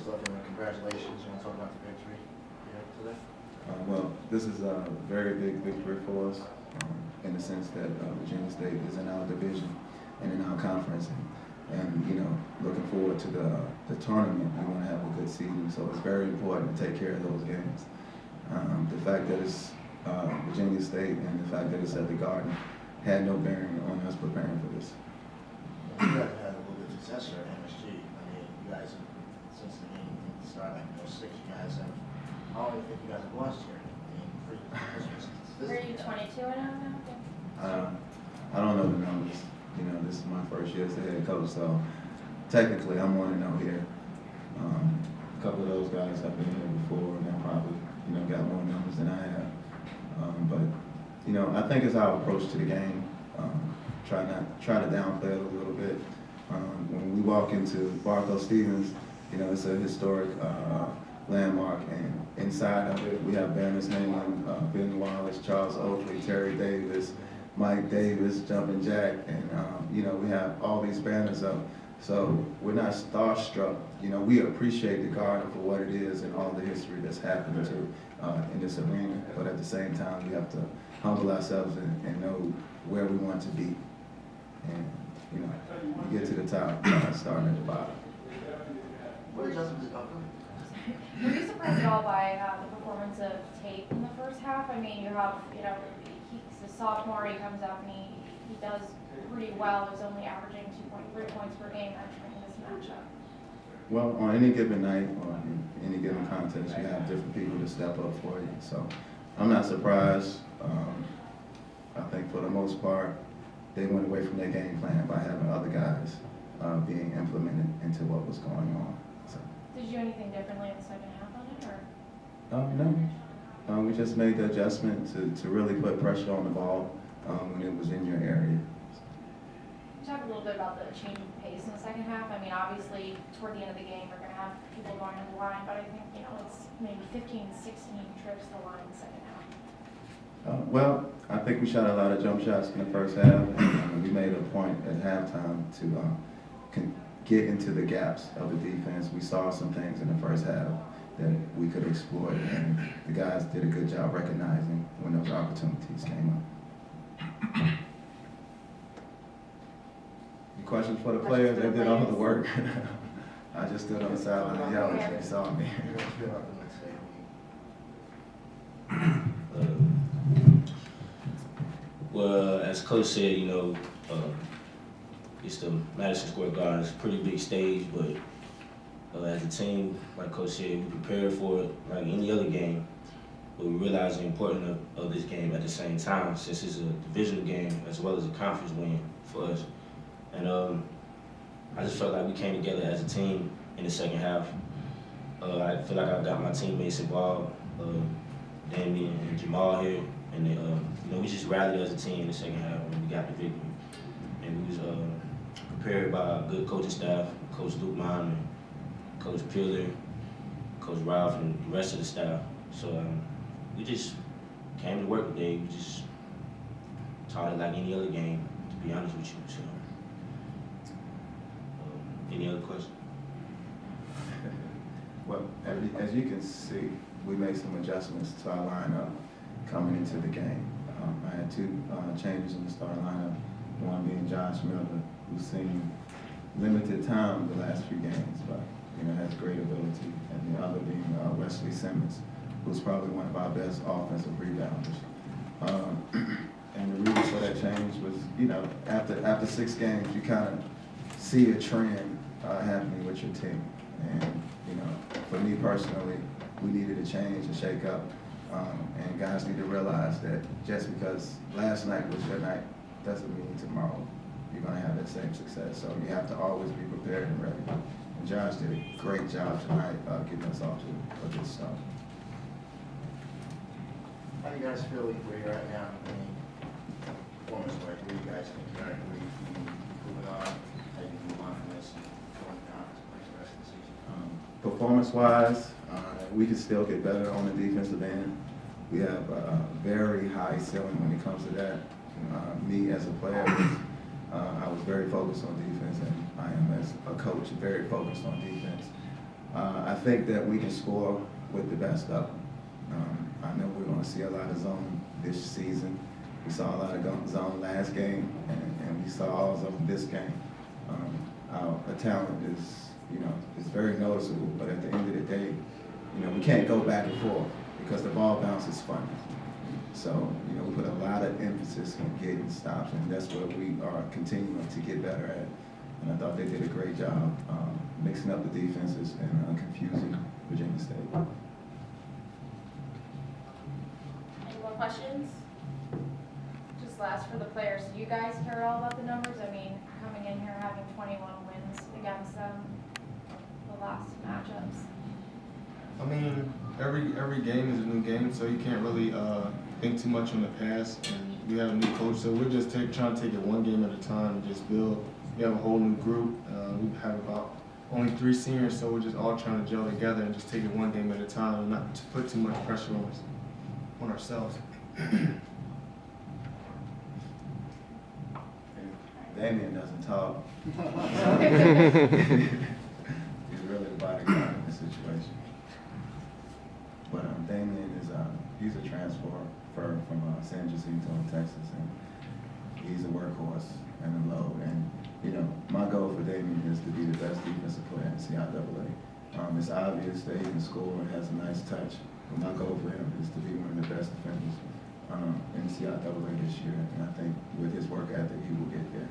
just looking at congratulations. You want to talk about the victory here today? Well, this is a very big victory for us in the sense that Virginia State is in our division and in our conference. And you know, looking forward to the tournament, we want to have a good season. So it's very important to take care of those games. The fact that it's Virginia State and the fact that it's at the Garden had no bearing on us preparing for this. Well, you guys have had a little bit of success here at MSG. I mean, you guys have, since the game started, like 06, you guys have, I don't even think you guys have lost here. I mean, Were you 22 and 0 now? I don't know the numbers. You know, this is my first year as the head coach, so technically I'm 1-0 here. A couple of those guys have been here before, and they probably, you know, got more numbers than I have. But you know, I think it's our approach to the game. Try to downplay it a little bit. When we walk into Bartow Stevens, you know, it's a historic landmark, and inside of it we have banners hanging, Ben Wallace, Charles Oakley, Terry Davis, Mike Davis, Jumpin' Jack, and you know, we have all these banners up. So we're not starstruck. You know, we appreciate the Garden for what it is and all the history that's happened in this arena. But at the same time, we have to humble ourselves and know where we want to be. And you know, you get to the top, starting at the bottom. What adjustments did Were you surprised at all by the performance of Tate in the first half? I mean, you have, you know, he's a sophomore, he comes up and he does pretty well. He's only averaging 2.3 points per game entering this matchup. Well, on any given night or in any given contest, you have different people to step up for you. So I'm not surprised. I think for the most part, they went away from their game plan by having other guys being implemented into what was going on. So. Did you do anything differently in the second half on it, or? No. We just made the adjustment to really put pressure on the ball when it was in your area. Talk a little bit about the change of pace in the second half. I mean, obviously, toward the end of the game, we're going to have people going to the line, but I think, you know, it's maybe 15, 16 trips to the line in the second half. Well, I think we shot a lot of jump shots in the first half, and we made a point at halftime to get into the gaps of the defense. We saw some things in the first half that we could exploit, and the guys did a good job recognizing when those opportunities came up. Questions for the players? They did all the work. I just stood on the sideline yelling if you saw me. Well, as Coach said, you know, it's the Madison Square Garden. It's a pretty big stage, but as a team, like Coach said, we prepared for it like any other game. But we realize the importance of this game at the same time, since it's a divisional game as well as a conference win for us. And I just felt like we came together as a team in the second half. I feel like I got my teammates involved, Damion and Jamaal here, and you know, we just rallied as a team in the second half and we got the victory. And we was prepared by a good coaching staff, Coach Luqman, and Coach Pillar, Coach Ralph, and the rest of the staff. So we just came to work today. We just taught it like any other game, to be honest with you. So. Any other questions? Well, as you can see, we made some adjustments to our lineup coming into the game. I had two changes in the starting lineup, one being Josh Miller, who's seen limited time the last few games, but you know, has great ability, and the other being Wesley Simmons, who's probably one of our best offensive rebounders. And the reason for that change was, you know, after 6 games, you kind of see a trend happening with your team. And, you know, for me personally, we needed a change, a shake up. And guys need to realize that just because last night was your night doesn't mean tomorrow you're going to have that same success. So you have to always be prepared and ready. And Josh did a great job tonight getting us off to a good start. How do you guys feel where you're at now? I mean, performance-wise, where you guys think you're at, where you can move on, how you can move on from this and go on the conference play the rest of the season? Performance-wise, we can still get better on the defensive end. We have a very high ceiling when it comes to that. Me as a player, I was very focused on defense, and I am as a coach very focused on defense. I think that we can score with the best of them. I know we're going to see a lot of zone this season. We saw a lot of zone last game, and we saw all zone this game. Our talent is, is very noticeable, but at the end of the day, we can't go back and forth because the ball bounces funny. So, we put a lot of emphasis on getting stops, and that's what we are continuing to get better at. And I thought they did a great job mixing up the defenses and confusing Virginia State. Any more questions? Just last for the players, do you guys care at all about the numbers? I mean, coming in here having 21 wins against them, the last matchups. I mean, every game is a new game, so you can't really think too much on the past. And we have a new coach, so we're just trying to take it one game at a time and just build. We have a whole new group. We have about only 3 seniors, so we're just all trying to gel together and just take it one game at a time and not to put too much pressure on ourselves. Damion doesn't talk. He's really the bodyguard in this situation. But Damion is he's a transfer from San Jacinto, Texas, and he's a workhorse and a load. And my goal for Damion is to be the best defensive player in CIAA. It's obvious that he can score and has a nice touch, but my goal for him is to be one of the best defenders in CIAA this year. And I think with his work ethic, he will get there.